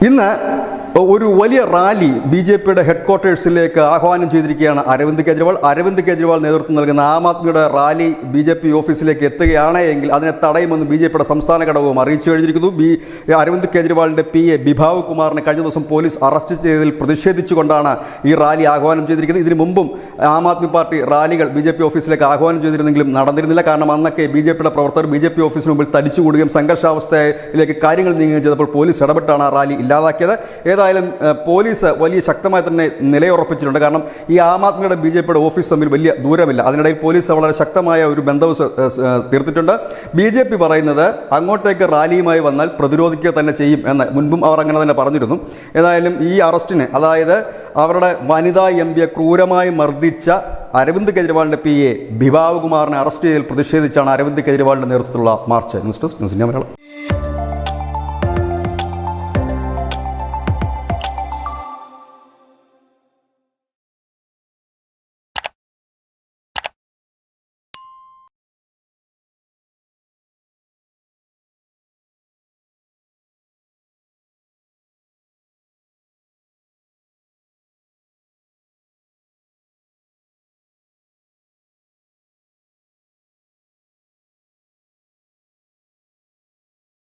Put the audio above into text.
ഇന്ന് ഒരു വലിയ റാലി ബി.ജെ.പിയുടെ ഹെഡ്ക്വാർട്ടേഴ്സിലേക്ക് ആഹ്വാനം ചെയ്തിരിക്കുകയാണ് അരവിന്ദ് കെജ്രിവാൾ നേതൃത്വം നൽകുന്ന ആം ആദ്മിയുടെ റാലി ബി.ജെ.പി ഓഫീസിലേക്ക് എത്തുകയാണ് എങ്കിൽ അതിനെ തടയുമെന്ന് ബി.ജെ.പിയുടെ സംസ്ഥാന ഘടകവും അറിയിച്ചു കഴിഞ്ഞിരിക്കുന്നു. അരവിന്ദ് കെജ്രിവാളിൻ്റെ PA ബിഭാവ് കുമാറിനെ കഴിഞ്ഞ ദിവസം പോലീസ് അറസ്റ്റ് ചെയ്തതിൽ പ്രതിഷേധിച്ചുകൊണ്ടാണ് ഈ റാലി ആഹ്വാനം ചെയ്തിരിക്കുന്നത്. ഇതിനു മുമ്പും ആം ആദ്മി പാർട്ടി റാലികൾ ബി.ജെ.പി ഓഫീസിലേക്ക് ആഹ്വാനം ചെയ്തിരുന്നെങ്കിലും നടന്നിരുന്നില്ല. കാരണം അന്നൊക്കെ ബി.ജെ.പിയുടെ പ്രവർത്തകർ ബി.ജെ.പി ഓഫീസിന് മുമ്പിൽ തടിച്ചുകൂടുകയും സംഘർഷാവസ്ഥയിലേക്ക് കാര്യങ്ങൾ നീങ്ങുകയും ചെയ്തപ്പോൾ പോലീസ് ഇടപെട്ടാണ് ആ റാലി ഇല്ലാതാക്കിയത്. ഏതായാലും പോലീസ് വലിയ ശക്തമായി തന്നെ നിലയുറപ്പിച്ചിട്ടുണ്ട്. കാരണം ഈ ആം ആദ്മിയുടെ ബി.ജെ.പിയുടെ ഓഫീസ് തമ്മിൽ വലിയ ദൂരമില്ല. അതിനിടയിൽ പോലീസ് വളരെ ശക്തമായ ഒരു ബന്ധവും തീർത്തിട്ടുണ്ട്. ബി.ജെ.പി പറയുന്നത് അങ്ങോട്ടേക്ക് റാലിയുമായി വന്നാൽ പ്രതിരോധിക്കുക തന്നെ ചെയ്യും എന്ന് മുൻപും അവർ അങ്ങനെ തന്നെ പറഞ്ഞിരുന്നു. ഏതായാലും ഈ അറസ്റ്റിന്, അതായത് അവരുടെ വനിതാ MP ക്രൂരമായി മർദ്ദിച്ച അരവിന്ദ് കെജ്രിവാളിൻ്റെ PA ബിഭാവ് കുമാറിനെ അറസ്റ്റ് ചെയ്തതിൽ പ്രതിഷേധിച്ചാണ് അരവിന്ദ് കെജ്രിവാളിൻ്റെ നേതൃത്വത്തിലുള്ള March. News desk news India Malayalam.